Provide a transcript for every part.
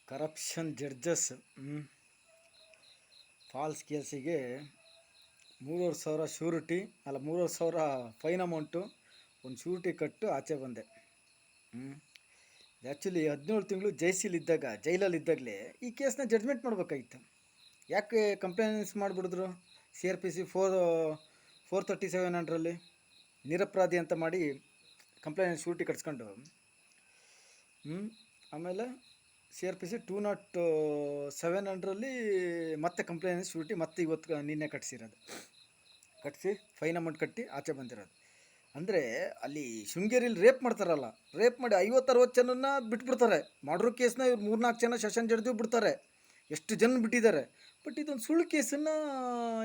Corruption judges falls ಕೇಸಿಗೆ 3,500 surety ಅಲ್ಲ 3,500 fine amount ಒಂದು surety ಕಟ್ಟು ಆಚೆ ಬಂದೆ. ಆ್ಯಕ್ಚುಲಿ 17 ತಿಂಗಳು ಜೈಲಲ್ಲಿದ್ದಾಗಲೇ ಈ ಕೇಸ್ನ ಜಡ್ಜ್ಮೆಂಟ್ ಮಾಡ್ಬೇಕಾಗಿತ್ತು. ಯಾಕೆ ಕಂಪ್ಲೇಂಟ್ಸ್ ಮಾಡಿಬಿಡಿದ್ರು? CRPC 437 ಅಂಡ್ರಲ್ಲಿ ನಿರಪರಾಧಿ ಅಂತ ಮಾಡಿ ಕಂಪ್ಲೇಂಟ್ ಶ್ಯೂರಿಟಿ ಕಟ್ಸ್ಕೊಂಡು, ಆಮೇಲೆ CRPC 207 ಅಂಡ್ರಲ್ಲಿ ಮತ್ತೆ ಕಂಪ್ಲೇಂಟ್ ಶ್ಯೂರಿಟಿ ಮತ್ತೆ ಇವತ್ತು ನಿನ್ನೆ ಕಟ್ಟಿಸಿ ಫೈನ್ ಅಮೌಂಟ್ ಕಟ್ಟಿ ಆಚೆ ಬಂದಿರೋದು. ಅಂದರೆ ಅಲ್ಲಿ ಶೃಂಗೇರಿಲಿ ರೇಪ್ ಮಾಡ್ತಾರಲ್ಲ, ರೇಪ್ ಮಾಡಿ 50-60 ಜನನ ಬಿಟ್ಬಿಡ್ತಾರೆ. ಮಾಡ್ರೋ ಕೇಸ್ನ ಇವ್ರು 3-4 ಜನ ಸೆಷನ್ ಜಡ್ಜು ಬಿಡ್ತಾರೆ. ಎಷ್ಟು ಜನ ಬಿಟ್ಟಿದ್ದಾರೆ. ಬಟ್ ಇದೊಂದು ಸುಳ್ಳು ಕೇಸನ್ನು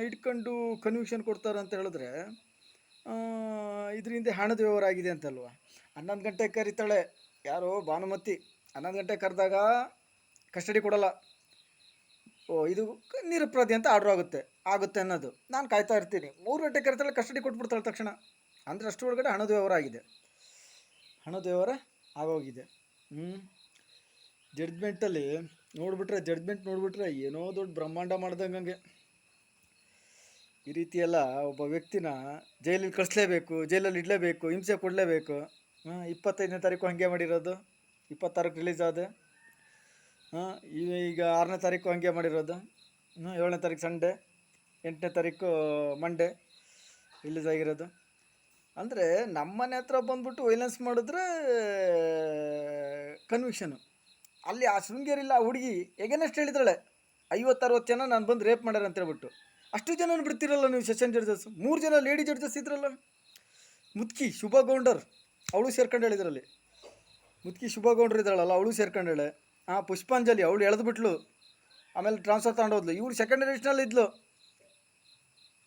ಇಟ್ಕೊಂಡು ಕನ್ವಿಕ್ಷನ್ ಕೊಡ್ತಾರೆ ಅಂತ ಹೇಳಿದ್ರೆ ಇದರಿಂದ ಹಣದ ವ್ಯವಹಾರ ಆಗಿದೆ ಅಂತಲ್ವ. 11 ಗಂಟೆಗೆ ಕರೀತಾಳೆ ಯಾರೋ ಭಾನುಮತಿ. 11 ಗಂಟೆಗೆ ಕರೆದಾಗ ಕಸ್ಟಡಿ ಕೊಡಲ್ಲ. ಇದು ನಿರಪರಾಧಿ ಅಂತ ಆರ್ಡ್ರ್ ಆಗುತ್ತೆ ಅನ್ನೋದು ನಾನು ಕಾಯ್ತಾ ಇರ್ತೀನಿ. 3 ಗಂಟೆಗೆ ಕರೀತಾಳೆ, ಕಸ್ಟಡಿ ಕೊಟ್ಬಿಡ್ತಾಳೆ ತಕ್ಷಣ. ಅಂದರೆ ಅಷ್ಟರೊಳಗಡೆ ಹಣದ ವ್ಯವಹಾರ ಆಗೋಗಿದೆ. ಜಡ್ಜ್ಮೆಂಟ್ ನೋಡಿಬಿಟ್ರೆ ಏನೋ ದೊಡ್ಡ ಬ್ರಹ್ಮಾಂಡ ಮಾಡ್ದಂಗೆ. ಈ ರೀತಿಯೆಲ್ಲ ಒಬ್ಬ ವ್ಯಕ್ತಿನ ಜೈಲಿಗೆ ಕಳಿಸ್ಲೇಬೇಕು, ಜೈಲಲ್ಲಿ ಇಡಲೇಬೇಕು, ಹಿಂಸೆ ಕೊಡಲೇಬೇಕು. 25ನೇ ತಾರೀಕು ಹಾಗೆ ಮಾಡಿರೋದು, 26ಕ್ಕೆ ರಿಲೀಸ್ ಆದ. ಈಗ 6ನೇ ತಾರೀಕು ಹಾಗೆ ಮಾಡಿರೋದು, 7ನೇ ತಾರೀಕು ಸಂಡೇ, 8ನೇ ತಾರೀಕು ಮಂಡೇ ರಿಲೀಸ್ ಆಗಿರೋದು. ಅಂದರೆ ನಮ್ಮನೆ ಹತ್ರ ಬಂದ್ಬಿಟ್ಟು ವೈಲೆನ್ಸ್ ಮಾಡಿದ್ರೆ ಕನ್ವಿಕ್ಷನು. ಅಲ್ಲಿ ಆ ಶೃಂಗೇರಿಲ್ಲ ಹುಡುಗಿ ಎಗೇನೆಸ್ಟ್ ಹೇಳಿದಾಳೆ 50-60 ಜನ ನಾನು ಬಂದು ರೇಪ್ ಮಾಡ್ಯಾರ ಅಂತ ಹೇಳ್ಬಿಟ್ಟು. ಅಷ್ಟು ಜನ ಬಿಡ್ತಿರಲ್ಲ ನೀವು ಸೆಷನ್ ಜಡ್ಜಸ್. 3 ಜನ ಲೇಡಿ ಜಡ್ಜಸ್ ಇದ್ರಲ್ಲ. ಮುದ್ಕಿ ಶುಭಾ ಗೌಂಡರ್ ಅವಳು ಸೇರ್ಕೊಂಡು ಹೇಳಿದ್ರಲ್ಲಿ. ಮುದ್ಕಿ ಶುಭಾ ಗೌಂಡ್ರು ಇದ್ದಾಳಲ್ಲ, ಅವಳು ಸೇರ್ಕೊಂಡು ಹೇಳೆ. ಪುಷ್ಪಾಂಜಲಿ ಅವಳು ಎಳೆದ್ಬಿಟ್ಲು, ಆಮೇಲೆ ಟ್ರಾನ್ಸ್ಫರ್ ತಗೊಂಡೋದ್ಲು. ಇವಳು ಸೆಕೆಂಡ್ ಲಿಸ್ಟ್ನಲ್ಲಿ ಇದ್ಲು.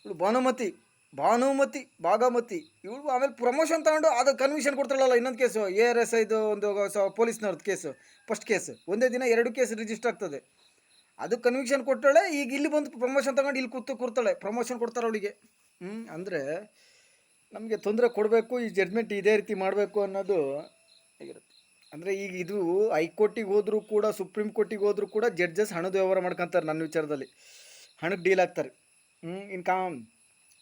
ಇವಳು ಭಾಗಮತಿ ಇವಳು ಆಮೇಲೆ ಪ್ರಮೋಷನ್ ತಗೊಂಡು ಅದು ಕನ್ವಿಷನ್ ಕೊಡ್ತಾಳಲ್ಲ. ಇನ್ನೊಂದು ಕೇಸು ARS ಇದು ಒಂದು ಪೊಲೀಸ್ನವ್ರದ್ದು ಕೇಸು, ಫಸ್ಟ್ ಕೇಸ್ ಒಂದೇ ದಿನ 2 ಕೇಸ್ ರಿಜಿಸ್ಟರ್ ಆಗ್ತದೆ. ಅದು ಕನ್ವಿಕ್ಷನ್ ಕೊಟ್ಟಾಳೆ. ಈಗ ಇಲ್ಲಿ ಬಂದು ಪ್ರಮೋಷನ್ ತಗೊಂಡು ಇಲ್ಲಿ ಕೂರ್ತಾಳೆ. ಪ್ರಮೋಷನ್ ಕೊಡ್ತಾರೆ ಅವಳಿಗೆ. ಅಂದರೆ ನಮಗೆ ತೊಂದರೆ ಕೊಡಬೇಕು, ಈ ಜಡ್ಜ್ಮೆಂಟ್ ಇದೇ ರೀತಿ ಮಾಡಬೇಕು ಅನ್ನೋದು ಆಗಿರುತ್ತೆ. ಅಂದರೆ ಈಗ ಇದು ಹೈಕೋರ್ಟಿಗೆ ಹೋದರೂ ಕೂಡ, ಸುಪ್ರೀಂ ಕೋರ್ಟಿಗೆ ಹೋದರೂ ಕೂಡ ಜಡ್ಜಸ್ ಹಣದ ವ್ಯವಹಾರ ಮಾಡ್ಕೊತಾರೆ. ನನ್ನ ವಿಚಾರದಲ್ಲಿ ಹಣಕ್ಕೆ ಡೀಲ್ ಆಗ್ತಾರೆ.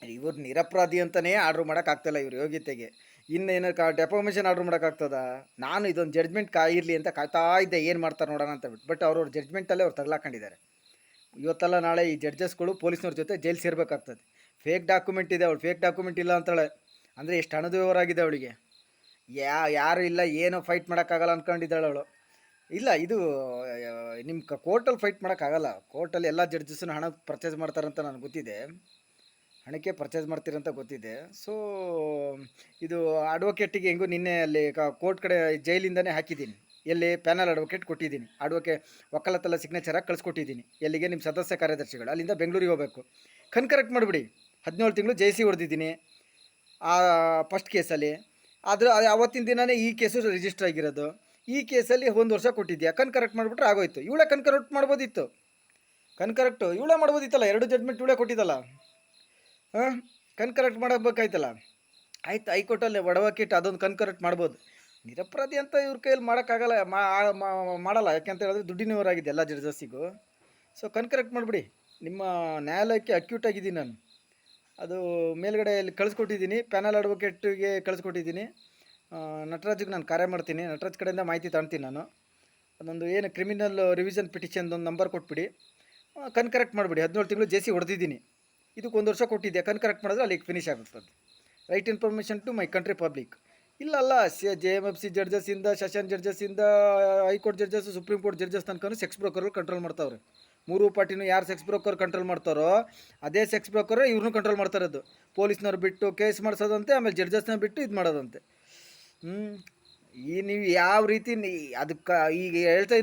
ಇವ್ರು ನಿರಪರಾಧಿ ಅಂತಲೇ ಆರ್ಡ್ರ್ ಮಾಡೋಕ್ಕಾಗ್ತಾಯಿಲ್ಲ ಇವ್ರ ಯೋಗ್ಯತೆಗೆ. ಇನ್ನೇನು ಡೆಫಾಮೇಷನ್ ಆರ್ಡ್ರ್ ಮಾಡೋಕ್ಕಾಗ್ತದ? ನಾನು ಇದೊಂದು ಜಡ್ಜ್ಮೆಂಟ್ ಕಾಯಿರಲಿ ಅಂತ ಕಾಯ್ತಾ ಇದ್ದೆ, ಏನು ಮಾಡ್ತಾರೆ ನೋಡೋಣ ಅಂತ ಬಿಟ್ಟು. ಬಟ್ ಅವ್ರವ್ರ ಜಡ್ಜ್ಮೆಂಟಲ್ಲೇ ಅವ್ರು ತಗಲಾಕೊಂಡಿದ್ದಾರೆ. ಇವತ್ತಲ್ಲ ನಾಳೆ ಈ ಜಡ್ಜಸ್ಗಳು ಪೊಲೀಸ್ನವ್ರ ಜೊತೆ ಜೈಲು ಸೇರಬೇಕಾಗ್ತದೆ. ಫೇಕ್ ಡಾಕ್ಯುಮೆಂಟ್ ಇದೆ, ಅವಳು ಫೇಕ್ ಡಾಕ್ಯುಮೆಂಟ್ ಇಲ್ಲ ಅಂತಾಳೆ. ಅಂದರೆ ಎಷ್ಟು ಹಣದ ವ್ಯವಹಾರ ಆಗಿದೆ ಅವಳಿಗೆ. ಯಾರು ಇಲ್ಲ, ಏನೋ ಫೈಟ್ ಮಾಡೋಕ್ಕಾಗಲ್ಲ ಅಂದ್ಕೊಂಡಿದ್ದಾಳೆ ಅವಳು. ಇಲ್ಲ, ಇದು ನಿಮ್ಮ ಕೋರ್ಟಲ್ಲಿ ಫೈಟ್ ಮಾಡೋಕ್ಕಾಗಲ್ಲ. ಕೋರ್ಟಲ್ಲಿ ಎಲ್ಲ ಜಡ್ಜಸ್ಸನ್ನು ಹಣ ಪರ್ಚೇಸ್ ಮಾಡ್ತಾರಂತ ನನಗೆ ಗೊತ್ತಿದೆ, ಹಣಕ್ಕೆ ಪರ್ಚೇಸ್ ಮಾಡ್ತೀರಂತ ಗೊತ್ತಿದೆ. ಸೊ ಇದು ಅಡ್ವೊಕೇಟಿಗೆ ಹೆಂಗೂ ನಿನ್ನೆ ಅಲ್ಲಿ ಕೋರ್ಟ್ ಕಡೆ ಜೈಲಿಂದನೇ ಹಾಕಿದ್ದೀನಿ. ಎಲ್ಲಿ ಪ್ಯಾನಲ್ ಅಡ್ವೊಕೇಟ್ ಕೊಟ್ಟಿದ್ದೀನಿ, ವಕಾಲತ್ತೆಲ್ಲ ಸಿಗ್ನೇಚರಾಗಿ ಕಳಿಸ್ಕೊಟ್ಟಿದ್ದೀನಿ. ಎಲ್ಲಿಗೆ ನಿಮ್ಮ ಸದಸ್ಯ ಕಾರ್ಯದರ್ಶಿಗಳು ಅಲ್ಲಿಂದ ಬೆಂಗಳೂರಿಗೆ ಹೋಗಬೇಕು. ಕರೆಕ್ಟ್ ಮಾಡಿಬಿಡಿ. 17 ತಿಂಗಳು JC ಹೊಡೆದಿದ್ದೀನಿ ಆ ಫಸ್ಟ್ ಕೇಸಲ್ಲಿ. ಆದರೆ ಆವತ್ತಿನ ದಿನವೇ ಈ ಕೇಸು ರಿಜಿಸ್ಟರ್ ಆಗಿರೋದು. ಈ ಕೇಸಲ್ಲಿ 1 ವರ್ಷ ಕೊಟ್ಟಿದ್ಯಾ, ಕರೆಕ್ಟ್ ಮಾಡಿಬಿಟ್ರೆ ಆಗೋಯ್ತು. ಇವಳೇ ಕರೆಕ್ಟ್ ಮಾಡ್ಬೋದಿತ್ತು. ಇವಳೇ ಮಾಡ್ಬೋದಿತ್ತಲ್ಲ. 2 ಜಡ್ಜ್ಮೆಂಟ್ ಇವಳೇ ಕೊಟ್ಟಿದ್ದಲ್ಲ. ಕರೆಕ್ಟ್ ಮಾಡಬೇಕಾಯ್ತಲ್ಲ. ಆಯ್ತು, ಹೈಕೋರ್ಟಲ್ಲಿ ಅಡ್ವೊಕೇಟ್ ಅದೊಂದು ಕರೆಕ್ಟ್ ಮಾಡ್ಬೋದು. ನಿರಪರಾಧಿ ಅಂತ ಇವ್ರ ಕೈಯಲ್ಲಿ ಮಾಡೋಕ್ಕಾಗಲ್ಲ, ಮಾಡಲ್ಲ. ಯಾಕೆಂತ ಹೇಳಿದ್ರೆ ದುಡ್ಡಿನವರಾಗಿದೆ ಎಲ್ಲ ಜಡ್ಜಸ್ಸಿಗೂ. ಸೊ ಕರೆಕ್ಟ್ ಮಾಡಿಬಿಡಿ. ನಿಮ್ಮ ನ್ಯಾಯಾಲಯಕ್ಕೆ ಅಕ್ಯೂಟ್ ಆಗಿದ್ದೀನಿ ನಾನು. ಅದು ಮೇಲ್ಗಡೆಯಲ್ಲಿ ಕಳಿಸ್ಕೊಟ್ಟಿದ್ದೀನಿ, ಪ್ಯಾನಲ್ ಅಡ್ವೊಕೇಟ್ಗೆ ಕಳಿಸ್ಕೊಟ್ಟಿದ್ದೀನಿ. ನಟರಾಜ್ಗೆ ನಾನು ಕಾರ್ಯ ಮಾಡ್ತೀನಿ, ನಟರಾಜ್ ಕಡೆಯಿಂದ ಮಾಹಿತಿ ತಗೊಳ್ತೀನಿ ನಾನು. ಅದೊಂದು ಏನು ಕ್ರಿಮಿನಲ್ ರಿವಿಷನ್ ಪಿಟಿಷನ್ದು ಒಂದು ನಂಬರ್ ಕೊಟ್ಬಿಡಿ. ಕರೆಕ್ಟ್ ಮಾಡಿಬಿಡಿ. 17 ತಿಂಗಳು JC ಹೊಡೆದಿದ್ದೀನಿ. ಇದಕ್ಕೆ 1 ವರ್ಷ ಕೊಟ್ಟಿದ್ದೆ. ಕರೆಕ್ಟ್ ಮಾಡಿದ್ರೆ ಅಲ್ಲಿಗೆ ಫಿನಿಶ್ ಆಗುತ್ತದೆ. Right information to my country public. ಇಲ್ಲ JMFC ಜಡ್ಜಸ್ಸಿಂದ, ಸೆಷನ್ ಜಡ್ಜಸ್ಸಿಂದ, high court judges, supreme court judges ತನಕ ಸೆಕ್ಸ್ ಬ್ರೋಕರ್ಗಳು ಕಂಟ್ರೋಲ್ ಮಾಡ್ತಾವ್ರೆ. 3 ಪಾರ್ಟಿನೂ ಯಾರು ಸೆಕ್ಸ್ ಬ್ರೋಕರ್ ಕಂಟ್ರೋಲ್ ಮಾಡ್ತಾರೋ ಅದೇ ಸೆಕ್ಸ್ ಬ್ರೋಕರ್ ಇವ್ರನ್ನೂ ಕಂಟ್ರೋಲ್ ಮಾಡ್ತಾ ಇರೋದು. ಪೊಲೀಸ್ನವ್ರು ಬಿಟ್ಟು ಕೇಸ್ ಮಾಡಿಸೋದಂತೆ, ಆಮೇಲೆ ಜಡ್ಜಸ್ನ ಬಿಟ್ಟು ಇದು ಮಾಡೋದಂತೆ. ಈ ನೀವು ಯಾವ ರೀತಿ ಅದಕ್ಕೆ ಈಗ ಹೇಳ್ತಾ